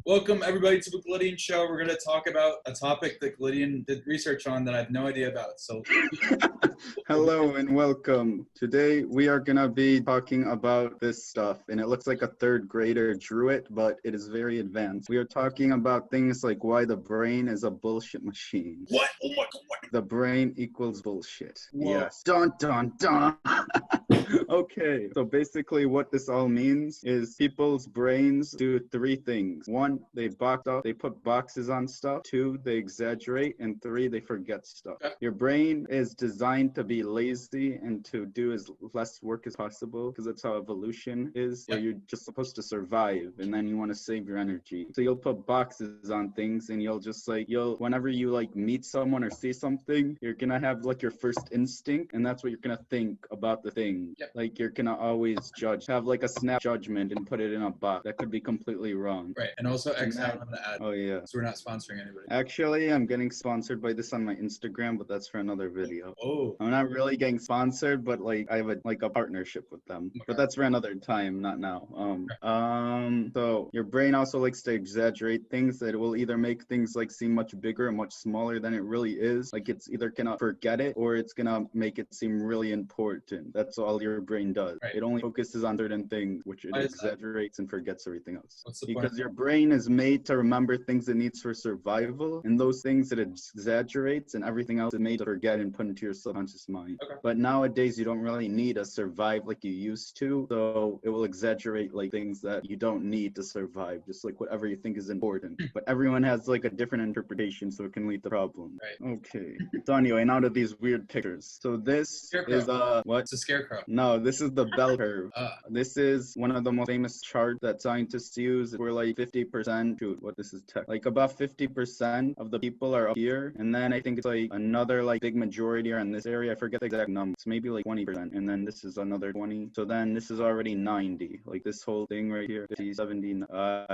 Welcome everybody to the Gillideon Show. We're going to talk about a topic that Gillideon did research on that I have no idea about. So, hello and welcome. Today we are going to be talking about this stuff, and it looks like a third grader drew it, but it is very advanced. We are talking about things like why the brain is a bullshit machine. What? Oh my God! What? The brain equals bullshit. Whoa. Yes. Dun dun dun. Okay, so basically what this all means is people's brains do three things. One, they put boxes on stuff. Two, they exaggerate. And three, they forget stuff. Okay. Your brain is designed to be lazy and to do as less work as possible because that's how evolution is, where you're just supposed to survive and then you want to save your energy. So you'll put boxes on things and you'll just whenever you meet someone or see something, you're gonna have your first instinct, and that's what you're gonna think about the thing. Yep. You're gonna always have a snap judgment and put it in a box. That could be completely wrong. Right. And also, X out on the ad. Oh yeah. So we're not sponsoring anybody. Actually, I'm getting sponsored by this on my Instagram, but that's for another video. Oh. I'm not really getting sponsored, but I have a partnership with them. Okay. But that's for another time, not now. So your brain also likes to exaggerate things that will either make things seem much bigger and much smaller than it really is. It's either gonna forget it or it's gonna make it seem really important. That's all your brain does. Right. It only focuses on certain things, which it Why is that? exaggerates and forgets everything else. What's the Because point? your brain is made to remember things it needs for survival, and those things it exaggerates, and everything else is made to forget and put into your subconscious mind. Okay. But nowadays, you don't really need to survive like you used to, so it will exaggerate things that you don't need to survive, just whatever you think is important. But everyone has a different interpretation, so it can lead to problems. Right. Okay. So anyway, now to these weird pictures. So this Scarecrow. is what? It's a scarecrow. No, this is the bell curve. This This is one of the most famous charts that scientists use where 50%, this is tech. About 50% of the people are up here, and then I think it's another big majority are in this area. I forget the exact number. It's maybe 20%, and then this is another 20. So then this is already 90. This whole thing right here, 50, 70,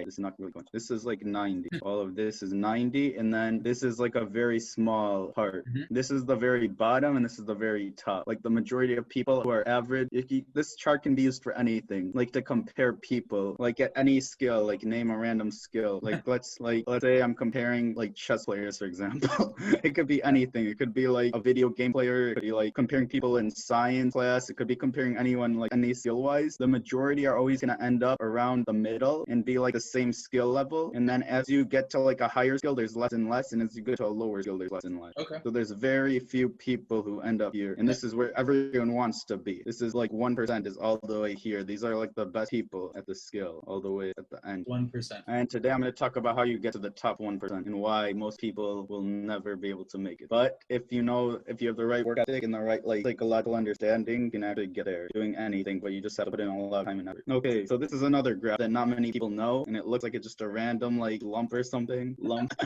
this is not really going. This is 90. All of this is 90, and then this is a very small part. Mm-hmm. This is the very bottom, and this is the very top. The majority of people who are average, this chart can be used for anything, to compare people, at any skill, name a random skill. Let's say I'm comparing chess players, for example. It could be anything. It could be a video game player. It could be comparing people in science class. It could be comparing anyone any skill wise. The majority are always going to end up around the middle and be the same skill level. And then as you get to a higher skill, there's less and less, and as you go to a lower skill, there's less and less. Okay. So there's very few people who end up here, and this is where everyone wants to be. This is 1% is all the way here. These are the best people at the skill all the way at the end. 1%. And today I'm going to talk about how you get to the top 1% and why most people will never be able to make it. But if you have the right work ethic and the right psychological understanding, you can actually get there doing anything, but you just have to put in a lot of time and effort. Okay, so this is another graph that not many people know, and it looks like it's just a random lump or something.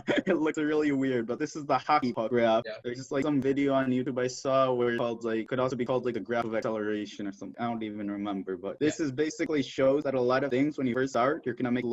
It looks really weird, but this is the hockey puck graph. Yeah. There's just some video on YouTube I saw where it's called could also be called a graph of acceleration or something. I don't even remember, but this is basically shows that a lot of things when you first start, you're gonna make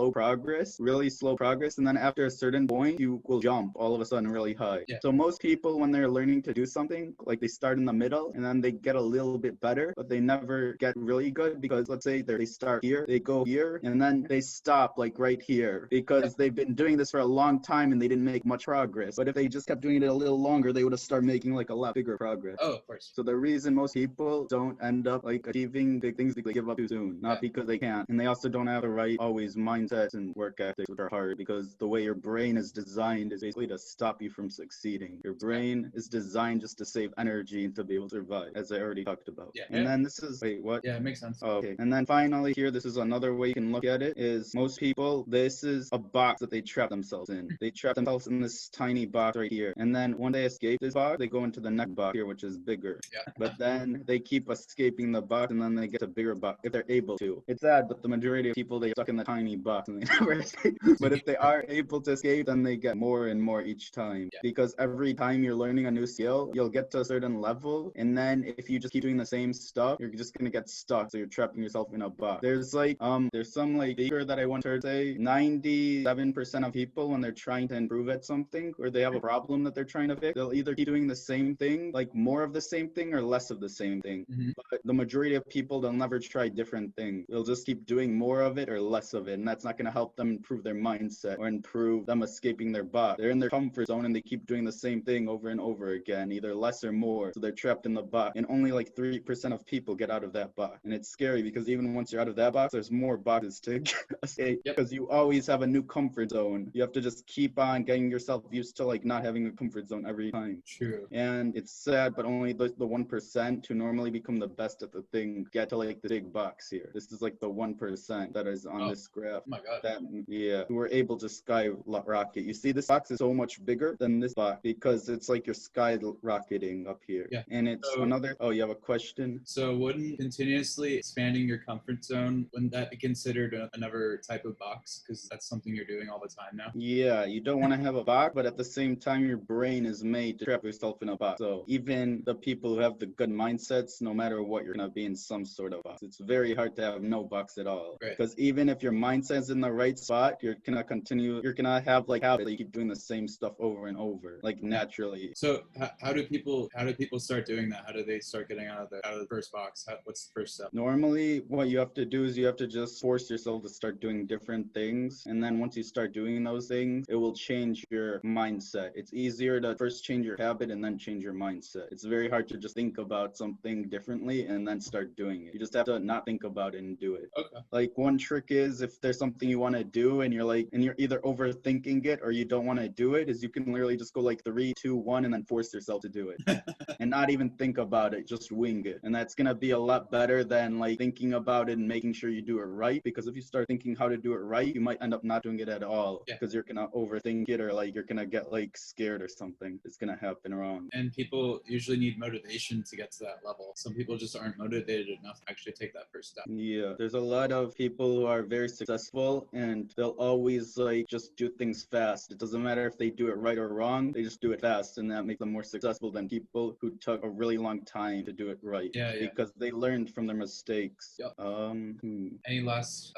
really slow progress, and then after a certain point, you will jump all of a sudden really high. Yeah. So most people, when they're learning to do something, they start in the middle and then they get a little bit better, but they never get really good because let's say they start here, they go here, and then they stop right here because they've been doing this for a long time and they didn't make much progress. But if they just kept doing it a little longer, they would have started making a lot bigger progress. Oh, of course. So the reason most people don't end up achieving big things, they give up too soon, not because they can't, and they also don't have the right always mindsets and work ethics, which are hard because the way your brain is designed is basically to stop you from succeeding. Your brain is designed just to save energy and to be able to survive, as I already talked about. Yeah. And then this is what? Yeah, it makes sense. Oh, okay. And then finally here, this is another way you can look at it, is most people, this is a box that they trap themselves in. They trap themselves in this tiny box right here. And then when they escape this box, they go into the next box here, which is bigger. Yeah. But then they keep escaping the box, and then they get a bigger box if they're able to. It's sad, but the majority of people, they're stuck in the tiny box and they never escape. But if they are able to escape, then they get more and more each time. Yeah. Because every time you're learning a new skill, you'll get to a certain level, and then if you just keep doing the same stuff, you're just gonna get stuck, so you're trapping yourself in a box. There's some speaker that I once heard say 97% of people, when they're trying to improve at something or they have a problem that they're trying to fix, they'll either keep doing the same thing, more of the same thing or less of the same thing. Mm-hmm. But the majority of people, they'll never try different things. They'll just keep doing more of it or less of it, and that's not going to help them improve their mindset or improve them escaping their box. They're in their comfort zone and they keep doing the same thing over and over again, either less or more. So they're trapped in the box, and only like 3% of people get out of that box. And it's scary because even once you're out of that box, there's more boxes to escape, because you always have a new comfort zone. You have to just keep on getting yourself used to like not having a comfort zone every time. True. And it's sad, but only the 1% who normally become the best at the thing get to like the big box here. This is like the 1% that is on this graph. Oh my God. That, yeah, who were able to skyrocket. You see, this box is so much bigger than this box because it's like you're skyrocketing up here. Yeah. And it's another. Oh, you have a question? So wouldn't continuously expanding your comfort zone, wouldn't that be considered another type of box? Because that's something you're doing all the time now. Yeah, you don't want to have a box, but at the same time, your brain is made to trap yourself in a box. So even the people who have the good mindsets, no matter what, you're gonna be in some sort of box. It's very hard to have no box at all. Right. Because even if your mindset's in the right spot, you're gonna continue. You're gonna have like habits. You keep doing the same stuff over and over, like naturally. So how do people start doing that? How do they start getting out of the first box? What's the first step? Normally, what you have to do is you have to just force yourself to start doing different things, and then once you start doing those things, it will change your mindset. It's easier to first change your habit and then change your mindset. It's very hard to just think about something differently and then start doing it. You just have to not think about it and do it. Okay. Like one trick is, if there's something you want to do and you're either overthinking it or you don't want to do it, is you can literally just go like 3, 2, 1 and then force yourself to do it. And not even think about it, just wing it. And that's gonna be a lot better than like thinking about it and making sure you do it right. Because if you start thinking how to do it right, you might end up not doing it at all, because you're gonna overthink it, or like you're gonna get like scared or something. It's gonna happen wrong. And people usually need motivation to get to that level. Some people just aren't motivated enough to actually take that first step. Yeah, there's a lot of people who are very successful and they'll always like just do things fast. It doesn't matter if they do it right or wrong, they just do it fast, and that makes them more successful than people who took a really long time to do it right. Because they learned from their mistakes. Yep. Any last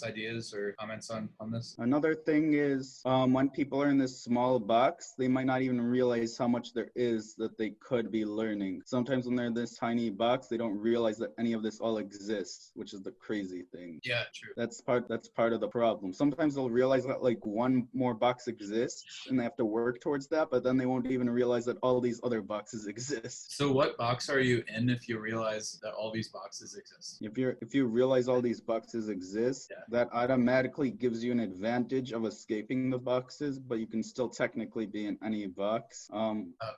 ideas or comments on this? Another thing is, when people are in this small box, they might not even realize how much there is that they could be learning. Sometimes when they're in this tiny box, they don't realize that any of this all exists, which is the crazy thing. Yeah, true. That's part of the problem. Sometimes they'll realize that like one more box exists and they have to work towards that, but then they won't even realize that all these other boxes exist. So what box are you in if you realize that all these boxes exist? If you realize all these boxes exist, that automatically gives you an advantage of escaping the boxes, but you can still technically be in any box.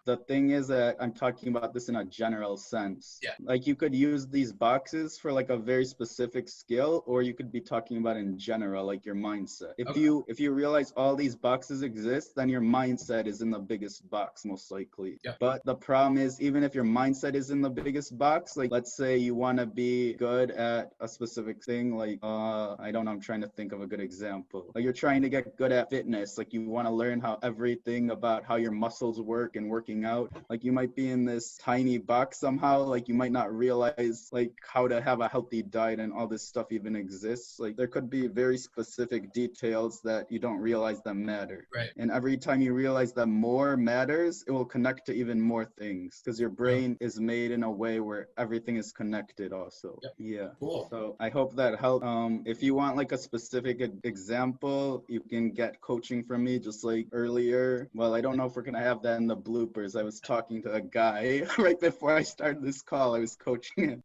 The thing is that I'm talking about this in a general sense. Yeah. Like you could use these boxes for like a very specific skill, or you could be talking about in general, like your mindset. If you realize all these boxes exist, then your mindset is in the biggest box most likely. Yeah. But the problem is, even if your mindset is in the biggest box, like let's say you want to be good at a specific thing, like I don't know, I'm trying to think of a good example. Like you're trying to get good at fitness, like you want to learn how everything about how your muscles work and working out. Like you might be in this tiny box somehow, like you might not realize like how to have a healthy diet and all this stuff even exists. Like there could be very specific details that you don't realize that matter. Right. And every time you realize that more matters, it will connect to even more things, because your brain is made in a way where everything is connected also. Yep. Yeah. Cool. So I hope that helped. If you want like a specific example, you can get coaching from me, just like earlier. Well, I don't know if we're gonna have that in the bloopers. I was talking to a guy right before I started this call. I was coaching him.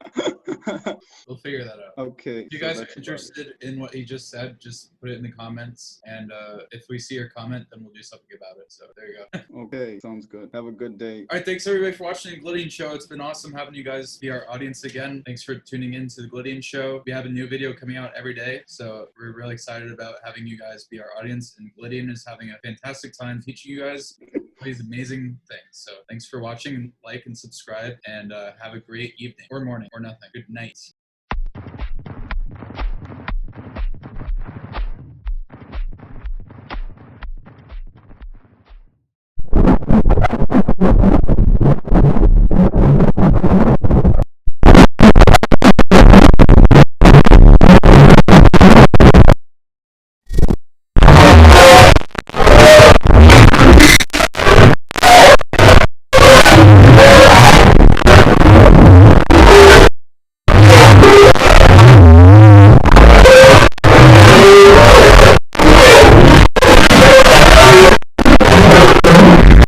We'll figure that out. Okay. If you guys are interested in what he just said, just put it in the comments, and if we see your comment, then we'll do something about it. So there you go. Okay, sounds good. Have a good day. All right, thanks everybody for watching the Gillideon Show. It's been awesome having you guys be our audience again. Thanks for tuning in to the Gillideon Show. We have a new video coming out every day, so we're really excited about having you guys be our audience. And Gillideon is having a fantastic time teaching you guys these amazing things. So thanks for watching. Like and subscribe, and have a great evening or morning or nothing. Good night.